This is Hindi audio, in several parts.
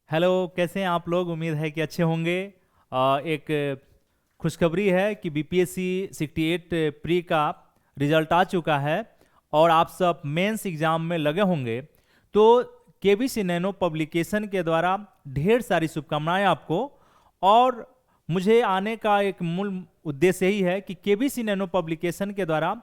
हेलो, कैसे हैं आप लोग? उम्मीद है कि अच्छे होंगे। एक खुशखबरी है कि बीपीएससी 68 प्री का रिजल्ट आ चुका है और आप सब मेंस एग्जाम में लगे होंगे। तो केबीसी नैनो पब्लिकेशन के द्वारा ढेर सारी शुभकामनाएं आपको। और मुझे आने का एक मूल उद्देश्य यही है कि केबीसी नैनो पब्लिकेशन के द्वारा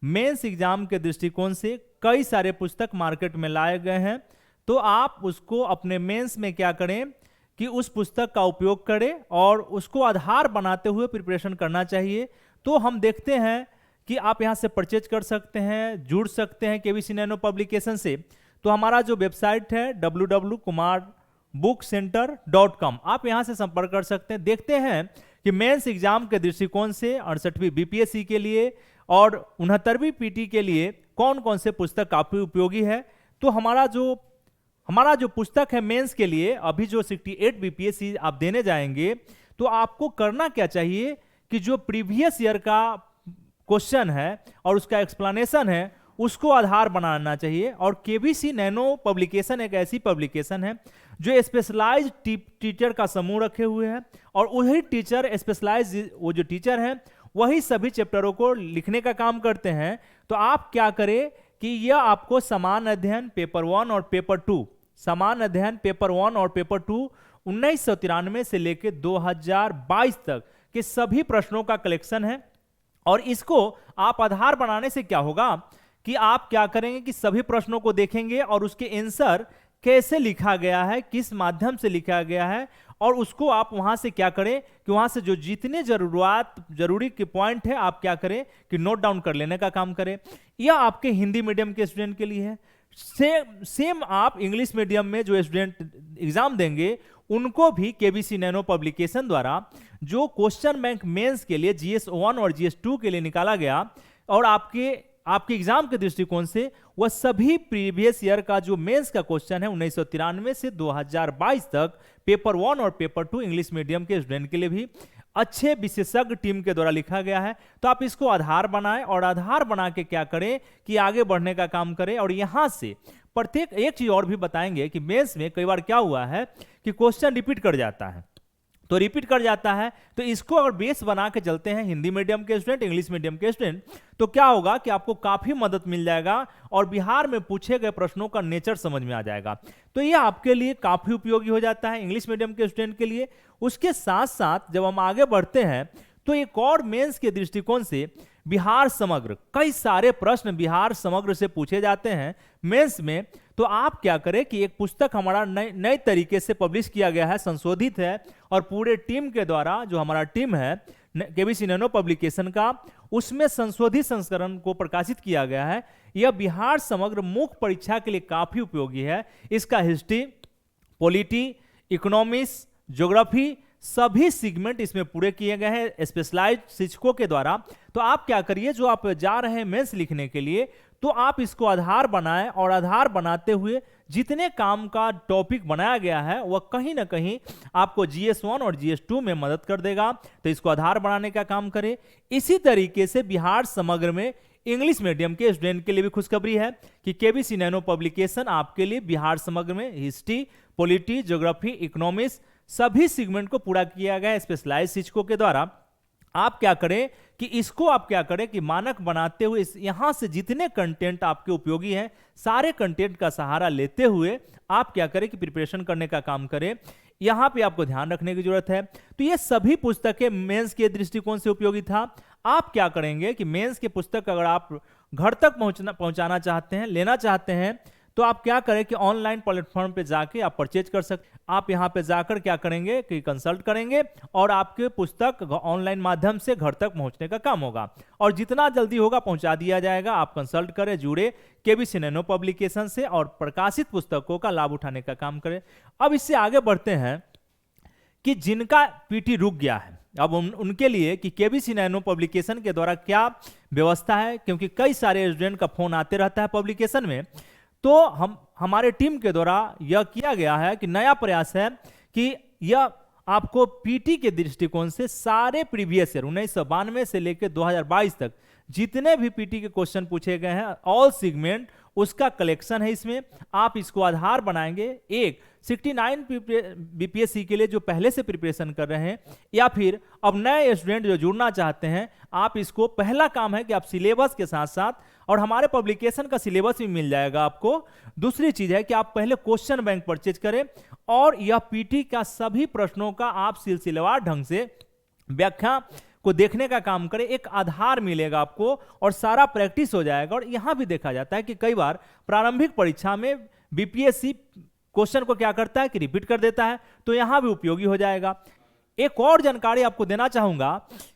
मेंस एग्जाम के दृष्टिकोण से कई सारे पुस्तक मार्केट में लाए गए हैं। तो आप उसको अपने मेंस में क्या करें कि उस पुस्तक का उपयोग करें और उसको आधार बनाते हुए प्रिपरेशन करना चाहिए। तो हम देखते हैं कि आप यहाँ से परचेज कर सकते हैं, जुड़ सकते हैं केबीसी नैनो पब्लिकेशन से। तो हमारा जो वेबसाइट है www.kumarbookcenter.com, आप यहाँ से संपर्क कर सकते हैं। देखते हैं कि मेंस एग्जाम के दृष्टिकोण से 68वीं बीपीएससी के लिए और 69वीं पीटी के लिए कौन कौन से पुस्तक काफी उपयोगी है। तो हमारा जो पुस्तक है मेंस के लिए, अभी जो 68 बीपीएससी आप देने जाएंगे, तो आपको करना क्या चाहिए कि जो प्रीवियस ईयर का क्वेश्चन है और उसका एक्सप्लेनेशन है उसको आधार बनाना चाहिए। और केबीसी नैनो पब्लिकेशन एक ऐसी पब्लिकेशन है जो स्पेशलाइज्ड टीचर का समूह रखे हुए है और वही टीचर स्पेशलाइज्ड वो जो टीचर हैं वही सभी चैप्टरों को लिखने का काम करते हैं। तो आप क्या करें कि यह आपको समान अध्ययन पेपर 1 और पेपर 2, समान अध्ययन पेपर 1 और पेपर 2 1993 से लेकर 2022 तक के सभी प्रश्नों का कलेक्शन है। और इसको आप आधार बनाने से क्या होगा कि आप क्या करेंगे कि सभी प्रश्नों को देखेंगे और उसके आंसर कैसे लिखा गया है, किस माध्यम से लिखा गया है, और उसको आप वहां से क्या करें कि वहां से जो जितने जरूरी के पॉइंट है आप क्या करें कि नोट डाउन कर लेने का काम करें। यह आपके हिंदी मीडियम के स्टूडेंट के लिए है। सेम आप इंग्लिश मीडियम में जो स्टूडेंट एग्जाम देंगे उनको भी केबीसी नैनो पब्लिकेशन द्वारा जो क्वेश्चन बैंक मेंस के लिए जीएस 1 और जीएस 2 के लिए निकाला गया और आपके एग्जाम के दृष्टिकोण से वह सभी प्रीवियस ईयर का जो मेंस का क्वेश्चन है 1993 से 2022 तक पेपर 1 और पेपर 2 इंग्लिश मीडियम के स्टूडेंट के लिए भी अच्छे विशेषज्ञ टीम के द्वारा लिखा गया है। तो आप इसको आधार बनाएं और आधार बना के क्या करें कि आगे बढ़ने का काम करें। और यहां से प्रत्येक एक चीज और भी बताएंगे कि मेंस में कई बार क्या हुआ है कि क्वेश्चन रिपीट कर जाता है। तो रिपीट कर जाता है तो इसको अगर बेस बना के चलते हैं हिंदी मीडियम के स्टूडेंट, इंग्लिश मीडियम के स्टूडेंट, तो क्या होगा कि आपको काफी मदद मिल जाएगा और बिहार में पूछे गए प्रश्नों का नेचर समझ में आ जाएगा। तो ये आपके लिए काफी उपयोगी हो जाता है इंग्लिश मीडियम के स्टूडेंट के लिए। उसके साथ साथ जब हम आगे बढ़ते हैं तो एक और मेंस के दृष्टिकोण से बिहार समग्र, कई सारे प्रश्न बिहार समग्र से पूछे जाते हैं मेंस में। तो आप क्या करें कि एक पुस्तक हमारा नए तरीके से पब्लिश किया गया है, संशोधित है और पूरे टीम के द्वारा, जो हमारा टीम है केबीसी नैनो पब्लिकेशन का, उसमें संशोधित संस्करण को प्रकाशित किया गया है। यह बिहार समग्र मुख्य परीक्षा के लिए काफी उपयोगी है। इसका हिस्ट्री, पॉलिटी, इकोनॉमिक्स, ज्योग्राफी सभी सेगमेंट इसमें पूरे किए गए हैं स्पेशलाइज्ड शिक्षकों के द्वारा। तो आप क्या करिए, जो आप जा रहे हैं मेंस लिखने के लिए, तो आप इसको आधार बनाएं और आधार बनाते हुए जितने काम का टॉपिक बनाया गया है वह कहीं ना कहीं आपको जीएस 1 और जीएस 2 में मदद कर देगा। तो इसको आधार बनाने का काम करें। इसी तरीके से बिहार समग्र में इंग्लिश मीडियम के स्टूडेंट के लिए भी खुशखबरी है कि केबीसी नैनो पब्लिकेशन आपके लिए बिहार समग्र में हिस्ट्री, पॉलिटी, ज्योग्राफी, इकोनॉमिक्स सभी सेगमेंट को पूरा किया गया स्पेशलाइज्ड शिक्षकों के द्वारा। आप क्या करें कि इसको आप क्या करें कि मानक बनाते हुए यहां से जितने कंटेंट आपके उपयोगी हैं सारे कंटेंट का सहारा लेते हुए आप क्या करें कि प्रिपरेशन करने का काम करें। यहां पे आपको ध्यान रखने की जरूरत है। तो ये सभी पुस्तकें मेंस के दृष्टिकोण से उपयोगी था। आप क्या करेंगे कि मेंस के पुस्तक अगर आप घर तक पहुंचाना चाहते हैं, लेना चाहते हैं, तो आप क्या करें कि ऑनलाइन प्लेटफॉर्म पे जाके आप परचेज कर सकते। आप यहां पे जाकर क्या करेंगे कि कंसल्ट करेंगे और आपके पुस्तक ऑनलाइन माध्यम से घर तक पहुंचने का काम होगा और जितना जल्दी होगा पहुंचा दिया जाएगा। आप कंसल्ट करें, जुड़े केबीसी नैनो पब्लिकेशन से और प्रकाशित पुस्तकों का लाभ उठाने का काम करें। अब इससे आगे बढ़ते हैं कि जिनका पीटी रुक गया है, अब उनके लिए कि केबीसी नैनो पब्लिकेशन के द्वारा क्या व्यवस्था है, क्योंकि कई सारे स्टूडेंट का फोन आते रहता है पब्लिकेशन में। तो हमारे टीम के द्वारा यह किया गया है कि नया प्रयास है कि यह आपको पीटी के दृष्टिकोण से सारे प्रीवियस ईयर 1992 से लेकर 2022 तक जितने भी पीटी के क्वेश्चन पूछे गए हैं ऑल सेगमेंट उसका कलेक्शन है इसमें। आप इसको आधार बनाएंगे, एक 69 बीपीएससी के लिए जो पहले से प्रिपरेशन कर रहे हैं, या फिर अब नए स्टूडेंट जो जुड़ना चाहते हैं, आप इसको पहला काम है कि आप सिलेबस के साथ साथ, और हमारे पब्लिकेशन का सिलेबस भी मिल जाएगा आपको। दूसरी चीज है कि आप पहले क्वेश्चन बैंक परचेज करें और यह पीटी का सभी प्रश्नों का आप सिलसिलेवार ढंग से व्याख्या को देखने का काम करें। एक आधार मिलेगा आपको और सारा प्रैक्टिस हो जाएगा। और यहां भी देखा जाता है कि कई बार प्रारंभिक परीक्षा में बीपीएससी क्वेश्चन को क्या करता है कि रिपीट कर देता है, तो यहां भी उपयोगी हो जाएगा। एक और जानकारी आपको देना चाहूंगा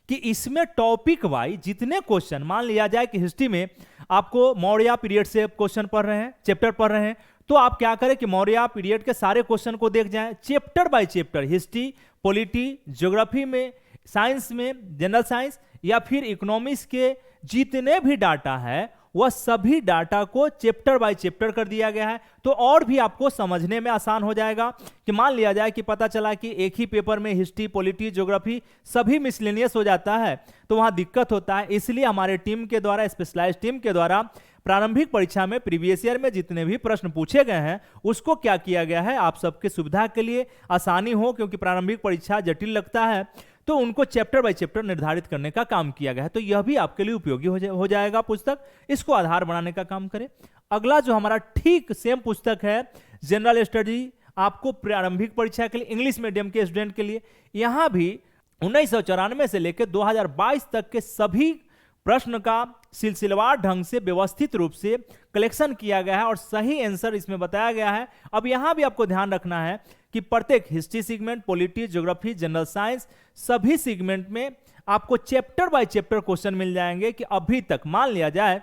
कि इसमें टॉपिक वाइज जितने क्वेश्चन, मान लिया जाए कि हिस्ट्री में आपको मौर्य पीरियड से क्वेश्चन पढ़ रहे हैं, चैप्टर पढ़ रहे हैं, तो आप क्या करें कि मौर्य पीरियड के सारे क्वेश्चन को देख जाएं, chapter by chapter, history, polity, geography में, साइंस में, जनरल साइंस या फिर इकोनॉमिक्स के जितने भी डाटा है वह सभी डाटा को चैप्टर बाय चैप्टर कर दिया गया है। तो और भी आपको समझने में आसान हो जाएगा कि मान लिया जाए कि पता चला कि एक ही पेपर में हिस्ट्री, पॉलिटी, ज्योग्राफी सभी मिसलेनियस हो जाता है, तो वहां दिक्कत होता है। इसलिए हमारे टीम के द्वारा, स्पेशलाइज्ड टीम के द्वारा प्रारंभिक परीक्षा में प्रीवियस ईयर में जितने भी प्रश्न पूछे गए हैं उसको क्या किया गया है, आप सबके सुविधा के लिए, आसानी हो, क्योंकि प्रारंभिक परीक्षा जटिल लगता है, तो उनको चैप्टर बाय चैप्टर निर्धारित करने का काम किया गया है। तो यह भी आपके लिए उपयोगी हो जाएगा पुस्तक, इसको आधार बनाने का काम करें। अगला जो हमारा ठीक सेम पुस्तक है, जनरल स्टडी, आपको प्रारंभिक परीक्षा के लिए इंग्लिश मीडियम के स्टूडेंट के लिए, यहां भी 1994 से लेकर 2022 तक के सभी प्रश्न का सिलसिलेवार ढंग से व्यवस्थित रूप से कलेक्शन किया गया है और सही आंसर इसमें बताया गया है। अब यहां भी आपको ध्यान रखना है कि प्रत्येक history segment, polity, geography, general science, सभी सेगमेंट में आपको चैप्टर बाय चैप्टर क्वेश्चन मिल जाएंगे। कि अभी तक मान लिया जाए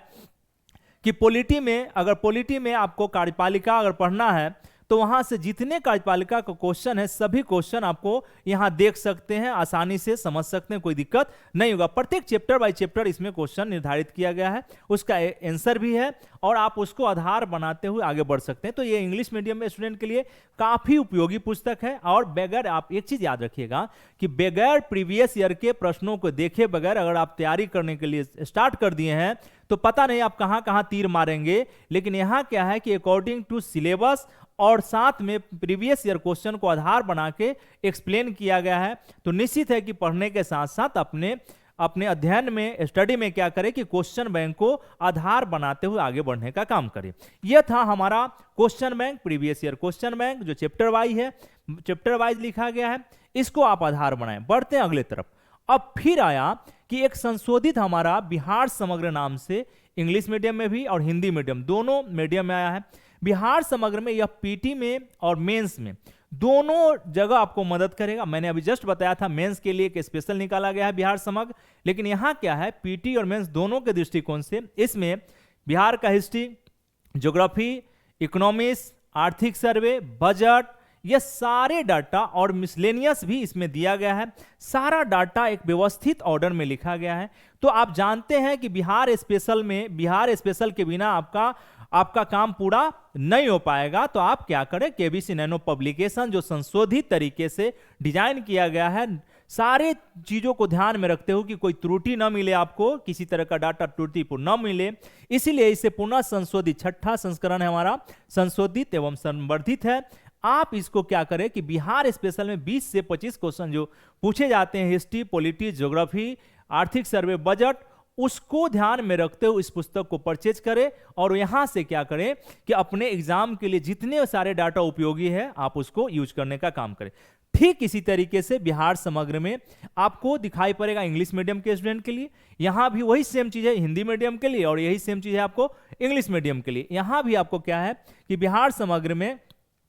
कि पॉलिटी में आपको कार्यपालिका अगर पढ़ना है तो वहां से जितने कार्यपालिका का क्वेश्चन है सभी क्वेश्चन आपको यहां देख सकते हैं, आसानी से समझ सकते हैं, कोई दिक्कत नहीं होगा। प्रत्येक चैप्टर बाय चैप्टर इसमें क्वेश्चन निर्धारित किया गया है, उसका आंसर भी है और आप उसको आधार बनाते हुए आगे बढ़ सकते हैं। तो ये इंग्लिश मीडियम में स्टूडेंट के लिए काफी उपयोगी पुस्तक है। और बगैर, आप एक चीज याद रखिएगा कि बगैर प्रीवियस ईयर के प्रश्नों को देखे बगैर अगर आप तैयारी करने के लिए स्टार्ट कर दिए हैं तो पता नहीं आप कहां कहां तीर मारेंगे। लेकिन यहां क्या है कि अकॉर्डिंग टू सिलेबस और साथ में प्रीवियस ईयर क्वेश्चन को आधार बना के एक्सप्लेन किया गया है, तो निश्चित है कि पढ़ने के साथ साथ अपने अध्ययन में, स्टडी में क्या करें कि क्वेश्चन बैंक को आधार बनाते हुए आगे बढ़ने का काम करें। यह था हमारा question bank, previous year question bank, जो चैप्टर वाइज है, चैप्टर वाइज लिखा गया है, इसको आप आधार बनाएं। बढ़ते हैं अगले तरफ। अब फिर आया कि एक संशोधित हमारा बिहार समग्र नाम से इंग्लिश मीडियम में भी और हिंदी मीडियम दोनों मीडियम में आया है। बिहार समग्र में यह पीटी में और मेंस में दोनों जगह आपको मदद करेगा। मैंने अभी जस्ट बताया था मेंस के लिए एक स्पेशल निकाला गया है बिहार समग्र, लेकिन यहां क्या है, पीटी और मेंस दोनों के दृष्टिकोण से इसमें बिहार का हिस्ट्री, ज्योग्राफी, इकोनॉमिक्स, आर्थिक सर्वे, बजट, ये सारे डाटा और मिसलेनियस भी इसमें दिया गया है। सारा डाटा एक व्यवस्थित ऑर्डर में लिखा गया है। तो आप जानते हैं कि बिहार स्पेशल के बिना आपका काम पूरा नहीं हो पाएगा। तो आप क्या करें, केबीसी नैनो पब्लिकेशन जो संशोधित तरीके से डिजाइन किया गया है, सारे चीजों को ध्यान में रखते हुए कि कोई त्रुटि ना मिले, आपको किसी तरह का डाटा त्रुटिपूर्ण ना मिले, इसीलिए इसे पुनः संशोधित, छठा संस्करण है हमारा, संशोधित एवं संवर्धित है। आप इसको क्या करें कि बिहार स्पेशल में 20 से 25 क्वेश्चन जो पूछे जाते हैं, हिस्ट्री, पॉलिटी, ज्योग्राफी, आर्थिक सर्वे, बजट, उसको ध्यान में रखते हुए इस पुस्तक को परचेज करें और यहां से क्या करें कि अपने एग्जाम के लिए जितने सारे डाटा उपयोगी है आप उसको यूज करने का काम करें। ठीक इसी तरीके से बिहार समग्र में आपको दिखाई पड़ेगा इंग्लिश मीडियम के स्टूडेंट के लिए, यहां भी वही सेम चीज है हिंदी मीडियम के लिए और यही सेम चीज है आपको इंग्लिश मीडियम के लिए। यहां भी आपको क्या है कि बिहार समग्र में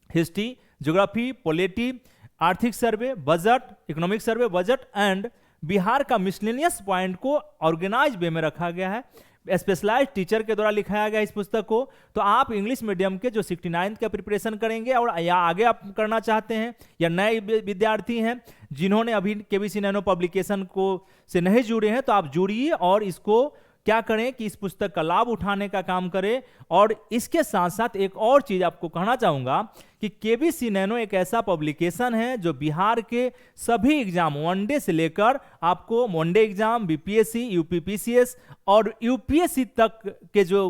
हिस्ट्री, ज्योग्राफी, पॉलिटी, आर्थिक survey, budget, economic survey, budget and Bihar का मिसलेनियस पॉइंट को ऑर्गेनाइज वे में रखा गया है। स्पेशलाइज्ड टीचर के द्वारा लिखाया गया इस पुस्तक को। तो आप इंग्लिश मीडियम के जो 69 का प्रिपरेशन करेंगे और या आगे आप करना चाहते हैं या नए विद्यार्थी हैं जिन्होंने अभी केबीसी नैनो पब्लिकेशन को से नहीं जुड़े हैं, तो आप जुड़िए और इसको क्या करें कि इस पुस्तक का लाभ उठाने का काम करें। और इसके साथ साथ एक और चीज आपको कहना चाहूंगा कि केबीसी नैनो एक ऐसा पब्लिकेशन है जो बिहार के सभी एग्जाम वनडे से लेकर आपको वनडे एग्जाम, बीपीएससी, यूपीपीसीएस और यूपीएससी तक के जो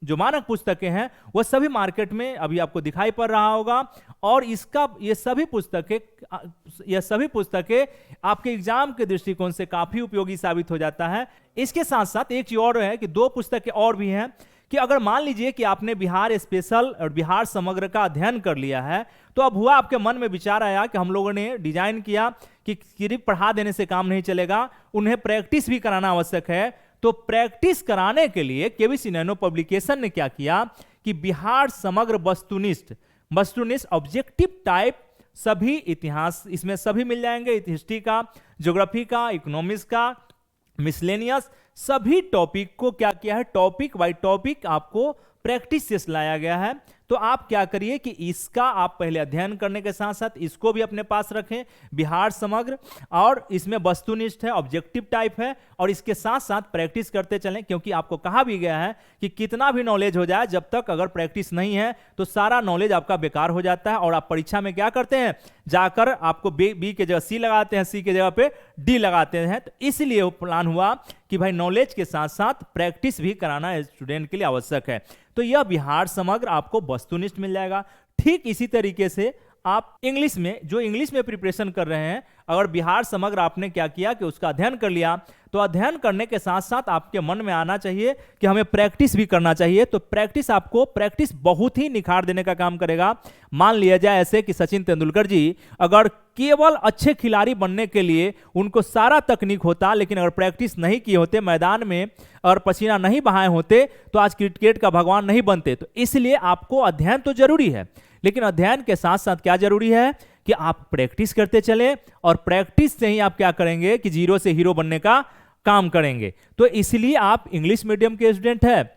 जो मानक पुस्तकें हैं वह सभी मार्केट में अभी आपको दिखाई पड़ रहा होगा, और इसका ये सभी पुस्तकें आपके एग्जाम के दृष्टिकोण से काफी उपयोगी साबित हो जाता है। इसके साथ साथ एक चीज और है कि 2 पुस्तकें और भी हैं कि अगर मान लीजिए कि आपने बिहार स्पेशल और बिहार समग्र का अध्ययन कर लिया है, तो अब हुआ आपके मन में विचार आया कि हम लोगों ने डिजाइन किया कि सिर्फ पढ़ा देने से काम नहीं चलेगा, उन्हें प्रैक्टिस भी कराना आवश्यक है। तो प्रैक्टिस कराने के लिए केबीसी नैनो पब्लिकेशन ने क्या किया कि बिहार समग्र वस्तुनिष्ठ ऑब्जेक्टिव टाइप सभी इतिहास इसमें सभी मिल जाएंगे, हिस्ट्री का, ज्योग्राफी का, इकोनॉमिक्स का, मिसलेनियस, सभी टॉपिक को क्या किया है, टॉपिक बाय टॉपिक आपको प्रैक्टिस से लाया गया है। तो आप क्या करिए कि इसका आप पहले अध्ययन करने के साथ साथ इसको भी अपने पास रखें, बिहार समग्र, और इसमें वस्तुनिष्ठ है, ऑब्जेक्टिव टाइप है, और इसके साथ साथ प्रैक्टिस करते चलें, क्योंकि आपको कहा भी गया है कि कितना भी नॉलेज हो जाए, जब तक अगर प्रैक्टिस नहीं है तो सारा नॉलेज आपका बेकार हो जाता है, और आप परीक्षा में क्या करते हैं, जाकर आपको बी के जगह सी लगाते हैं, सी के जगह पे डी लगाते हैं। तो इसलिए वो प्लान हुआ कि भाई नॉलेज के साथ साथ प्रैक्टिस भी कराना स्टूडेंट के लिए आवश्यक है। तो यह बिहार समग्र आपको वस्तुनिष्ठ मिल जाएगा। ठीक इसी तरीके से आप इंग्लिश में प्रिपरेशन कर रहे हैं, अगर बिहार समग्र आपने क्या किया कि उसका अध्ययन कर लिया, तो अध्ययन करने के साथ साथ आपके मन में आना चाहिए कि हमें प्रैक्टिस भी करना चाहिए। तो प्रैक्टिस बहुत ही निखार देने का काम करेगा। मान लिया जाए ऐसे कि सचिन तेंदुलकर जी अगर केवल अच्छे खिलाड़ी बनने के लिए उनको सारा तकनीक होता, लेकिन अगर प्रैक्टिस नहीं किए होते, मैदान में और पसीना नहीं बहाए होते, तो आज क्रिकेट का भगवान नहीं बनते। तो इसलिए आपको अध्ययन तो जरूरी है, लेकिन अध्ययन के साथ साथ क्या जरूरी है कि आप प्रैक्टिस करते चले, और प्रैक्टिस से ही आप क्या करेंगे कि जीरो से हीरो बनने का काम करेंगे। तो इसलिए आप इंग्लिश मीडियम के स्टूडेंट हैं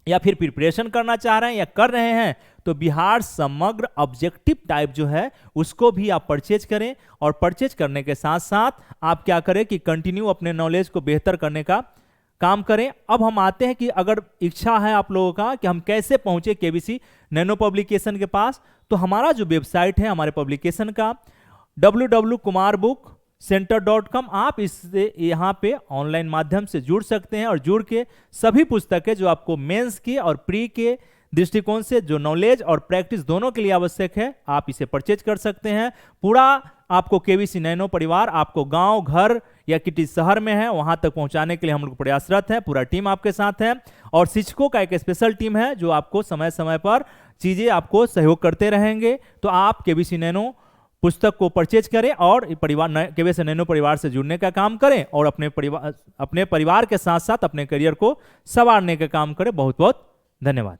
या फिर प्रिपरेशन करना चाह रहे हैं या कर रहे हैं, तो बिहार समग्र ऑब्जेक्टिव टाइप जो है उसको भी आप परचेज करें, और परचेज करने के साथ साथ आप क्या करें कि कंटिन्यू अपने नॉलेज को बेहतर करने का काम करें। अब हम आते हैं कि अगर इच्छा है आप लोगों का कि हम कैसे पहुंचे केबीसी नैनो पब्लिकेशन के पास, तो हमारा जो वेबसाइट है हमारे पब्लिकेशन का www.kumarbookcenter.com, आप इससे यहाँ पे ऑनलाइन माध्यम से जुड़ सकते हैं, और जुड़ के सभी पुस्तकें जो आपको मेंस के और प्री के दृष्टिकोण से जो नॉलेज और प्रैक्टिस दोनों के लिए आवश्यक है, आप इसे परचेज कर सकते हैं। पूरा आपको केबीसी नैनो परिवार आपको गांव, घर या किसी शहर में है वहां तक पहुंचाने के लिए हम लोग प्रयासरत हैं। पूरा टीम आपके साथ है, और शिक्षकों का एक स्पेशल टीम है जो आपको समय समय पर चीजें आपको सहयोग करते रहेंगे। तो आप केबीसी नैनो पुस्तक को परचेज करें और केबीसी नैनो परिवार से जुड़ने का काम करें, और अपने परिवार के साथ साथ अपने करियर को संवारने का काम करें। बहुत बहुत धन्यवाद।